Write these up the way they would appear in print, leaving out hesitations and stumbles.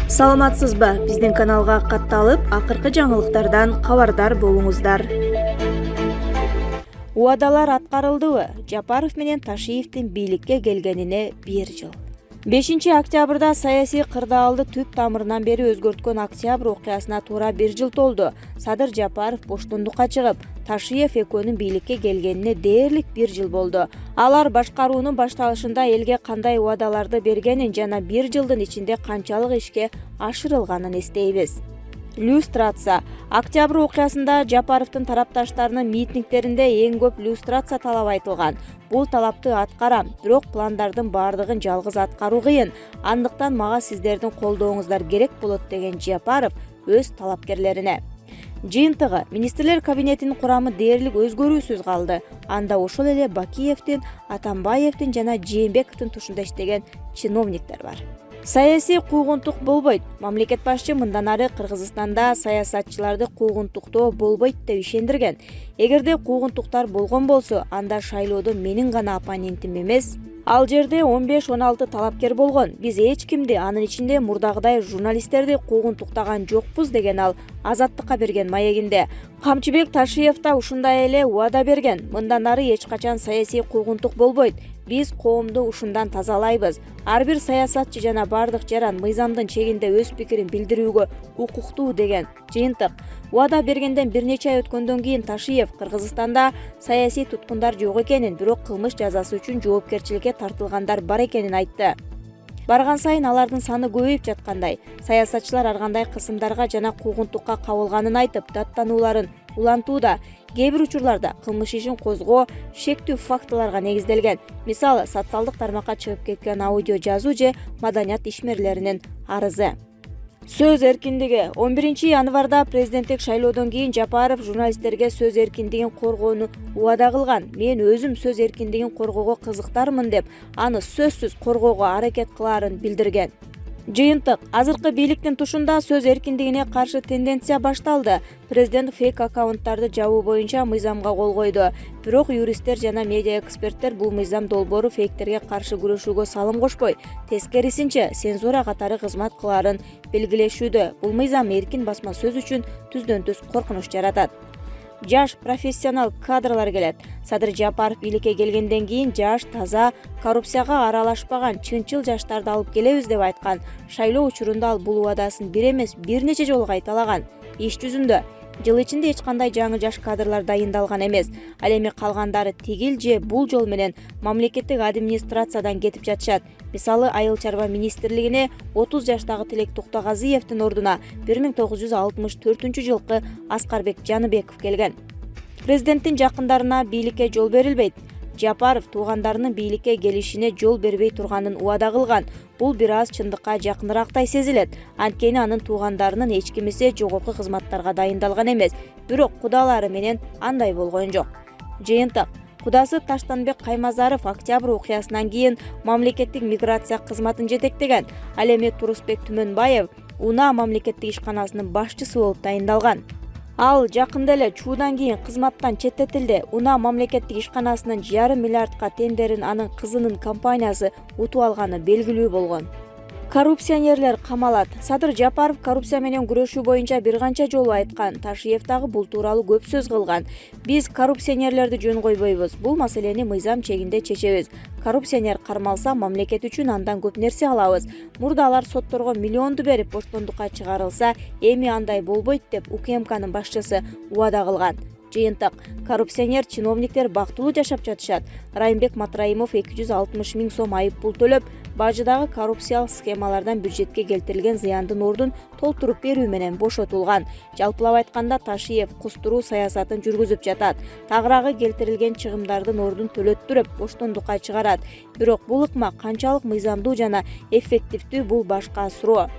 Саламатсызбы? Биздин каналга катталып, акыркы жаңылыктардан кабардар болуңуздар. Уадалар аткарылдыбы? Жапаров менен Ташиевдин бийликке келгенине 1 жыл. 5-октябрда саясий кырдаалды түп тамырынан бери өзгөрткөн октябрь окуясына туура 1 жыл толду. Садыр Жапаров боштондукка чыгып, Ташиев экөөнүн бийликке келгенине дээрлик 1 жыл болду. Алар башкаруунун башталышында элге кандай убадаларды бергенин жана 1 жылдын ичинде канчалык ишке ашырылганын эстейбиз. Люстрация. Октябрь окуясында Жапаровдун тарапташтарынын митингдеринде эң көп люстрация талабы айтылган. Бул талапты аткарам, бирок пландардын баардыгын жалгыз аткаруу кыйын. Андыктан мага сиздердин колдооңуздар керек болот деген Жапаров өз талапкерлерине. Жыйынтыгы, министрлер кабинетинин курамы дээрлик өзгөрүүсүз калды. Анда ошол эле Бакиевдин, Атамбаевдин жана Жээнбековдун тушунда иштеген чиновниктер бар. Саясий куугунтук болбойт. Мамлекет башчы мындан ары Кыргызстанда саясатчыларды куугунтуктоо болбойт деп ишендирген. Эгерде куугунтуктар болгон болсо, анда шайлоодо менин гана оппонентим эмес, ал жерде 15-16 талапкер болгон. Биз эч кимди, анын ичинде мурдагыдай журналисттерди куугунтуктаган жокпуз деген ал Азаттыкка берген маегинде. Камчыбек Ташиев да ушундай эле убада берген. Мындан ары эч качан саясий куугунтук болбойт. Биз коомду ушундан тазалайбыз. Ар бир саясатчы жана бардык жаран мыйзамдын чегинде өз пикирин билдирүүгө укуктуу деген жыйынтык. Убада бергенден бир нече ай өткөндөн кийин Ташиев Кыргызстанда саясий туткундар жок экенин, бирок кылмыш жазасы үчүн жоопкерчиликке тартылгандар бар экенин айтты. Барган сайын алардын саны көбөйүп жаткандай, саясатчылар ар кандай кысымдарга жана куугунтукка кабылганын айтып, даттанууларын улантууда. Кээ бир учурларда кылмыш ишин козгоо шектүү фактыларга негизделген. Мисалы, социалдык тармакка чыгып кеткен аудио жазуу же маданият ишмерлеринин арызы. Сөз эркиндиги. 11-январда президенттик шайлоодон кийин Жапаров журналисттерге сөз эркиндигин коргоону убада кылган. Мен өзүм сөз эркиндигин коргоого кызыктармын деп, аны сөзсүз коргоого аракет кылаарын билдирген. Жыйынтык. Азыркы бийликтин тушунда сөз эркиндигине каршы тенденция башталды. Президент фейк аккаунттарды жабуу боюнча мыйзамга кол койду. Бирок юристтер жана медиа эксперттер бул мыйзам долбоору фейктерге каршы күрөшүүгө салым кошпой, тескерисинче цензура катары кызмат кылаарын белгилешүүдө. Бул мыйзам эркин басма сөз үчүн түздөн-түз коркунуч жаратат. Жаш профессионал кадрлар келет. Садыр Жапаров бийликке келгенден кийин жаш, таза, коррупцияга аралашпаган чынчыл жаштарды алып келебиз деп айткан. Шайлоо учурунда ал бул убадасын бир эмес, бир нече жолу кайталаган. Иш жүзүндө жыл ичинде эч кандай жаңы жаш кадрлар дайындалган эмес. Ал эми калгандары тигил же бул жол менен мамлекеттик администрациядан кетип жатышат. Мисалы, Айыл чарба министрлигине 30 жаштагы Тилек Токтогазиевдин ордуна 1964-жылкы Аскарбек Жаныбеков келген. Президенттин жакындарына бийликке жол берилбейт. Жапаров туугандарынын бийликке келишине жол бербей турганын убада кылган. Бул бир аз чындыкка жакыныраактай сезилет. Анткени анын туугандарынын эч кимиси жогорку кызматтарга дайындалган эмес. Бирок кудалары менен андай болгон жок. Жыйынтык. Кудасы Таштанбек Каймазаров октябрь окуясынан кийин мамлекеттик миграция кызматын жетектеген. Ал эми Турусбек Түмөнбаев УНА мамлекеттик ишканасынын башчысы болуп дайындалган. Ал жакында эле чуудан кийин кызматтан четтетилди. УНА мамлекеттик ишканасынын 1,5 миллиардка тендерин анын кызынын компаниясы утуп алганы белгилүү болгон. Коррупционерлер камалат. Садыр Жапаров коррупция менен күрөшүү боюнча бир канча жолу айткан. Ташиев дагы бул тууралуу көп сөз кылган. Биз коррупционерлерди жөн койбойбуз. Бул маселени мыйзам чегинде чечебиз. Коррупционер кармалса, мамлекет үчүн андан көп нерсе алабыз. Мурда алар сотторго миллионду берип боштондукка чыгарылса, эми андай болбойт деп УКМКнын башчысы убада кылган. Жыйынтык. Коррупционер чиновниктер бактылуу жашап жатышат. Райымбек Матраимов 260 000 сом айып пул төлөп, бажыдагы коррупциялык схемалардан бюджетке келтирилген зыяндын ордун толтуруп берүү менен бошотулган. Жалпылап айтканда Ташиев кустуруу саясатын жүргүзүп жатат. Тагыраагы келтирилген чыгымдардын ордун төлөттүрүп, боштондукка чыгарат. Бирок бул ыкма канчалык мыйзамдуу жана эффективдүү, бул башка суроо.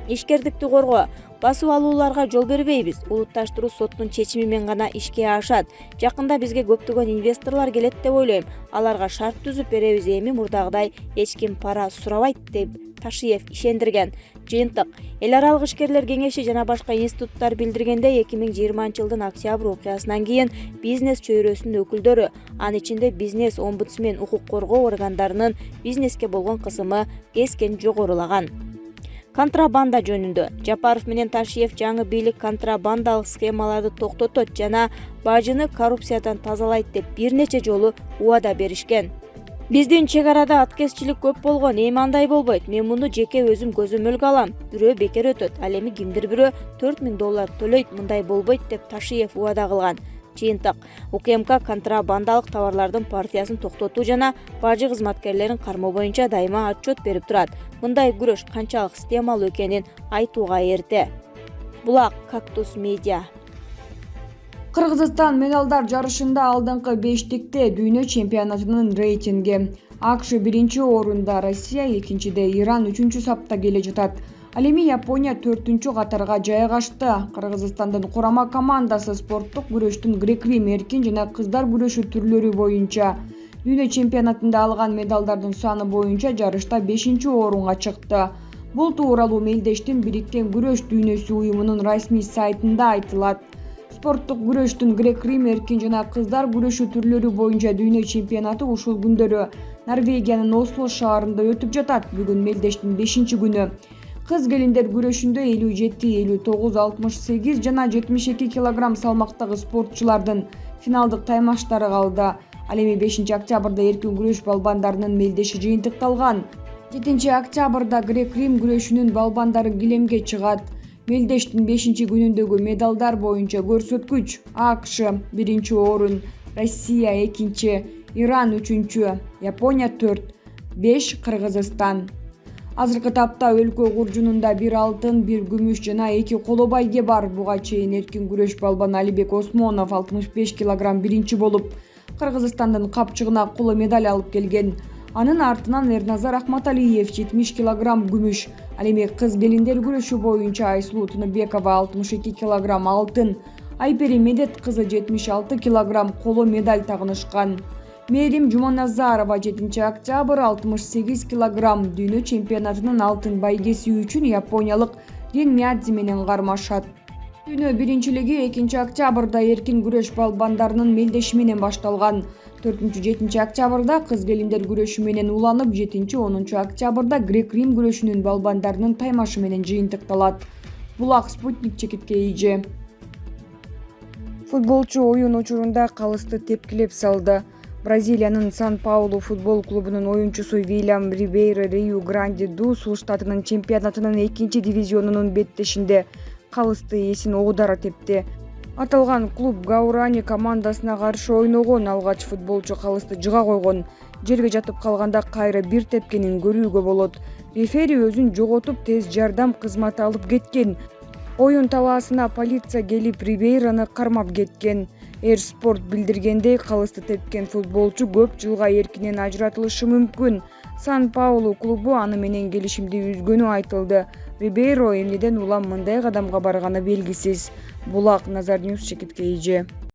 Ишкердикти коргоо. Басып алууларга жол бербейбиз. Улутташтыруу соттун чечими менен гана ишке ашат. Жакында бизге көптөгөн инвесторлор келет деп ойлойм. Аларга шарт түзүп беребиз, эми мурдагыдай эч ким пара сурабайт деп Ташиев ишендирген. Жыйынтык. Эл аралык ишкерлер кеңеши жана башка институттар билдиргендей, 2020-жылдын октябрь окуясынан кийин бизнес чөйрөсүнүн өкүлдөрү, анын ичинде бизнес омбудсмен, укук коргоо органдарынын бизнеске болгон кысымы кескен жогорулаган. Контрабанда жөнүндө Жапаров менен Ташиев жаңы бийлик контрабандалык схемаларды токтотот жана бажыны коррупциядан тазалайт деп бир нече жолу убада беришкен. Биздин чек арада аткезчилик көп болгон, эми андай болбойт. Мен муну жеке өзүм көзөмөлгө алам. Бирөө бекер өтөт, ал эми кимдир бирөө $4000 төлөйт, мындай болбойт деп Ташиев убада кылган. Жыйынтык УКМК контрабандалык товарлардын партиясын токтотуу жана бажы кызматкерлерин кармоо боюнча дайыма отчет берип турат. Мындай күрөш канчалык системалуу экенин айтууга эрте. Булак Кактус Медиа. Кыргызстан медалдар жарышында алдыңкы 5-тикте дүйнө чемпионатынын рейтинги. АКШ 1-орунда, Россия 2-де, Иран 3 сапта келе жатат. Ал эми Япония 4 катарга жайгашты. Кыргызстандын курама командасы спорттук күрөштүн грек-рим эркин жана кыздар күрөшү түрлөрү боюнча дүйнө чемпионатында алган медалдардын саны боюнча жарышта 5-орунга чыкты. Бул тууралуу Мелдештин Бириккен күрөш дүйнөсү уюмунун расмий сайтында айтылат. Спорттук күрөштүн грек-рим эркин жана кыздар күрөшү түрлөрү боюнча дүйнө чемпионаты ушул күндөрү Норвегиянын Осло шаарында өтүп жатат. Бүгүн Мелдештин 5-күнү. Кыз келиндер күрөшүндө 57, 59, 68 жана 72 кг салмактагы спортчулардын финалдык таймаштары калды. Ал эми 5-октябрда эркин күрөш балбандарынын мелдеши жыйынтыкталган. 7-октябрда грек-рим күрөшүнүн балбандары килемге чыгат. Мелдештин 5-күнүндөгү медалдар боюнча көрсөткүч: АКШ 1-орун, Россия 2, Иран 3, Япония 4, 5 Кыргызстан. Азыркы тапта өлкө куржунунда 1 алтын, 1 күмүш жана 2 коло байге бар. Буга чейин эркин күрөш балбаны Алибек Осмонов 65 кг биринчи болуп, Кыргызстандын капчыгына коло медаль алып келген. Анын артынан Эрназар Ахматалиев 70 кг күмүш. Ал эми кыз келиндер күрөшү боюнча Айсулуу Тыныбекова 62 кг алтын, Айпери Медет кызы 76 кг коло медаль тагынышкан. Мерим Жуманазарова 7-октябрь 68 кг дүйнө чемпионатынын алтын байгеси үчүн япониялык Рин Миядзи менен кармашат. Дүйнө биринчилиги 2-октябрда эркин күрөш балбандарынын мелдеши менен башталган. 4-7 октябрда кыз келиндер күрөшү менен уланып, 7-10 октябрда грек-рим күрөшүнүн балбандарынын таймашы менен жыйынтыкталат. Булак Спутник чекитке ийже. Футболчу оюн учурунда калысты тепкилеп салды. Бразилиянын Сан-Паулу футбол клубунун оюнчусу Вильям Рибейро Риу-Гранди-ду Сул штатынын чемпионатынын 2-дивизионунун беттешинде калысты эсин оодара тепти. Аталган клуб Гаурани командасына каршы ойногон. Алгач футболчу калысты жыга койгон. Жерге жатып калганда кайра бир тепкенин көрүүгө болот. Рефери өзүн жоготуп, тез жардам кызматы алып кеткен. Оюн талаасына полиция келип Рибейрону кармап кеткен. Спорт билдиргендей, калысты тепкен футболчу көп жылга эркинен ажыратылышы мүмкүн. Сан-Паулу клубу аны менен келишимди үзгөнү айтылды. Рибейро эмнеден улам мындай кадамга барганы белгисиз. Булак Назар Ньюс чекитке ийже.